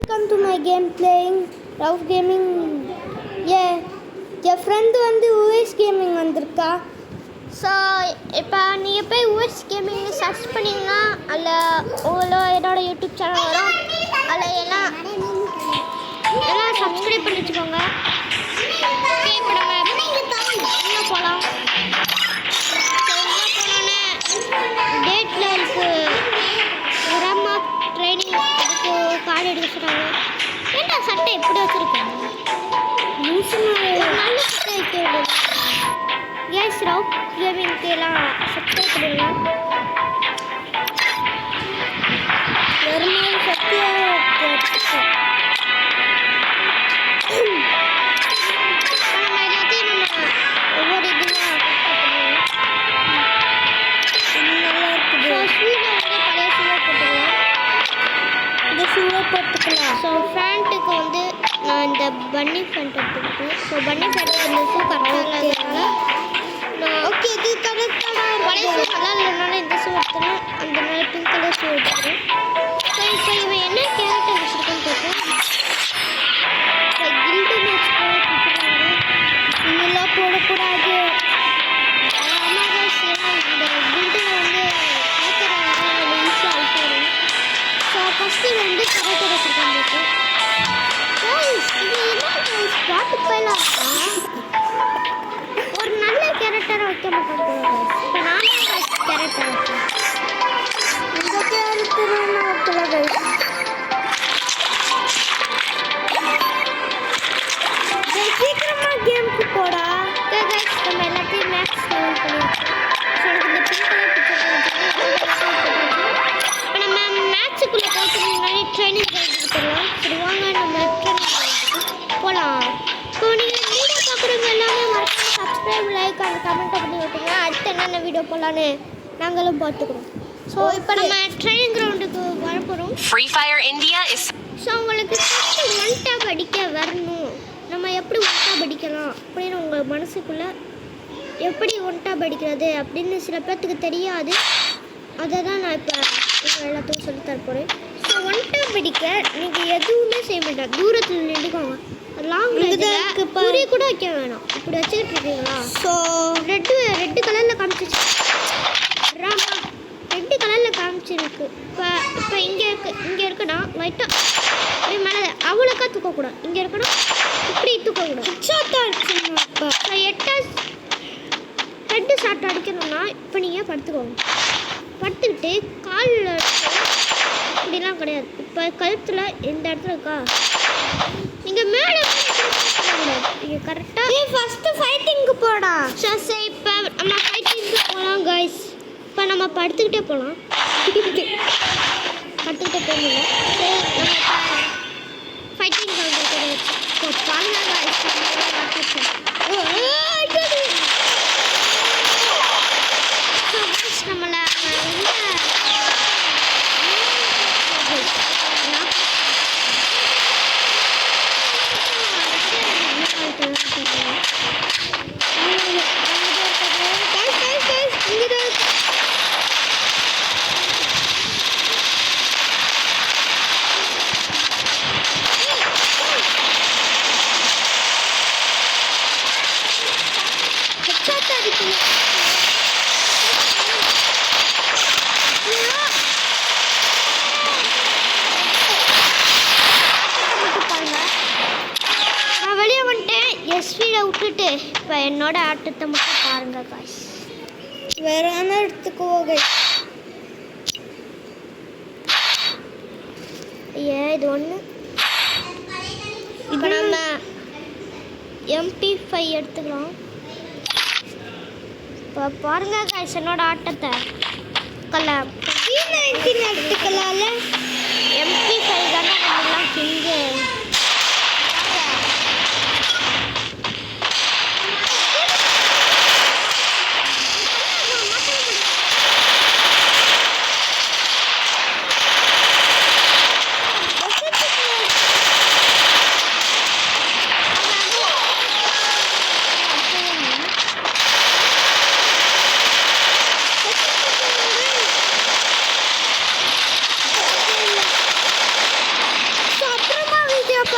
Welcome to my game playing Rough Gaming. Yeah, your friend வந்து US Gaming வந்திருக்கா. So இப்போ நீங்கள் போய் US Gaming சர்ச் பண்ணிங்கன்னா அதில் என்னோட யூடியூப் சேனல் வரும். அதில் எல்லாம் சப்ஸ்கிரைப் பண்ணி வச்சுக்கோங்க. ஓகே, இப்போ நம்ம உள்ளே போகலாம். டேட்டில் இருக்கு கிராம ட்ரைனிங் அதுக்கு கார்டு எடுக்க சொன்னாங்க. ஏன்டா சட்டை எப்படி வச்சுருக்கேன்? நல்ல சட்டை வைக்க கேஸ் ரவ் கேமிங்க்கு எல்லாம் சப்ஸ்கிரைப் பண்ணிடலாம். ஒரு நாள் சத்தியாக நம்ம எல்லாத்தையும் நம்ம ஒவ்வொரு இதுவாக நல்லா இருக்குது. ஷூவில் வந்து பழைய ஷூவை போட்டுக்கலாம். இந்த ஷூவை போட்டுக்கலாம். ஸோ ஃபேண்ட்டுக்கு வந்து நான் இந்த பன்னி ஃபேண்ட் எடுத்துக்கிட்டேன். ஸோ பன்னி ஃபேண்ட்டுக்கு இந்த ஷூ கரெக்டாக இல்லாதனால ஓகே இது கரெக்டாக பழைய ஷூ நல்லா இல்லைனால இந்த ஷூ எடுத்துனேன். அந்த நாள் பிங்க் கலர் ஷூ எடுத்துக்கிறேன். ஸோ இப்போ இவன் என்ன கேரக்டர் வச்சுருக்கான்னு பார்ப்போம். இப்போ கில்டு மேட்ச் போட்டுருக்காங்க. இதெல்லாம் போடக்கூடாது. ஆமாம், இந்த கில்டில் வந்து பார்க்குறாங்க ஈஸியாக அழுத்தணும். ஸோ ஃபஸ்ட்டு வந்து கேரக்டர் வச்சுருக்காங்க. இது என்ன ஸ்பாட்டு போயெல்லாம் இருக்கா? ஒரு நல்ல கேரக்டரை வைக்க மாட்டேன். இப்போ நான் கேரக்டர் வைக்கேன். இந்த கேரக்டர் வைக்கல. சீக்கிரமாக கேமுக்கு போடா. நம்ம எல்லாத்தையும் மேக்ஸ் லெவல் பண்ணியாச்சு. ஸோ எனக்கு இந்த பிங்க் கலர் இப்போ நம்ம மேட்சுக்குள்ளே போகிறதுக்கு முன்னாடி ட்ரைனிங் கொடுத்துடலாம். சரி வாங்க நம்ம ட்ரைனிங் போகலாம். ஸோ நீங்கள் வீடியோ பார்க்குறவங்க எல்லாமே மறக்காம சப்ஸ்கிரைப் லைக் அண்ட் கமெண்ட் பண்ணி விட்டுங்க. அடுத்து என்னென்ன வீடியோ போகலான்னு நாங்களும் பார்த்துக்குறோம். ஸோ இப்போ நம்ம ட்ரைனிங் கிரவுண்டுக்கு வரப்போகிறோம். Free Fire India is so உங்களுக்கு ஒன் டேப் அடிக்க வரணும். நம்ம எப்படி ஒன் டேப் அடிக்கலாம் அப்படின்னு உங்கள் மனசுக்குள்ளே எப்படி ஒன் டேப் அடிக்கிறது அப்படின்னு சில பேர்த்துக்கு தெரியாது. அதை தான் நான் இப்போ எல்லாத்துக்கும் சொல்லி தரப்போகிறேன். ஸோ ஒன் டேப் அடிக்க நீங்கள் எதுவுமே செய்ய மாட்டேன். தூரத்தில் நின்றுக்கோங்க. லாங் ரேஞ்சில் புரி கூட வைக்க வேணாம். இப்படி வச்சுக்கிட்டு இருக்கீங்களா? ஸோ ரெட்டு கலரில் காமிச்சிச்சு. ராமா ரெட்டு கலரில் காமிச்சிருக்கு. இப்போ இங்கே இருக்குன்னா லைட்டாக மேலே அவ்வளோக்கா தூக்கக்கூடாது. இங்கே இருக்குன்னா இப்படி தூக்கக்கூடாது. ஷார்ட்டாக அடிக்கணும். இப்போ ஹெட்டு ஷார்ட் அடிக்கணும்னா இப்போ நீங்கள் படுத்துக்கோங்க. படுத்துக்கிட்டு காலில் இப்படிலாம் கிடையாது. இப்போ கழுத்தில் எந்த இடத்துல இருக்கா நீங்கள் மேலே நீங்கள் கரெக்டாக ஃபஸ்ட்டு ஃபைட்டிங்க்கு போடா. சரி இப்போ நம்ம ஃபைட்டிங்க்கு போகலாம் கைஸ். இப்போ நம்ம படுத்துக்கிட்டே போகலாம். படுத்துக்கிட்டே போகணும். சரி நம்ம ஃபைட்டிங் வந்துருக்குது. இப்போ பாருங்க கைஸ். நம்மளை எஸ்வியில் விட்டுட்டு இப்போ என்னோட ஆட்டத்தை மட்டும் பாருங்க காய்ஸ். வேற இடத்துக்கு இது ஒன்று. இப்போ நம்ம MP5 எடுத்துக்கலாம். இப்போ பாருங்க காய்ஸ் என்னோட ஆட்டத்தை. P19 எடுத்துக்கலாம்ல. MP5 தானே நம்மளாம் கிங்கு.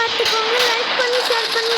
பார்த்துக்கோங்க. லைக் பண்ணி ஷேர் பண்ணி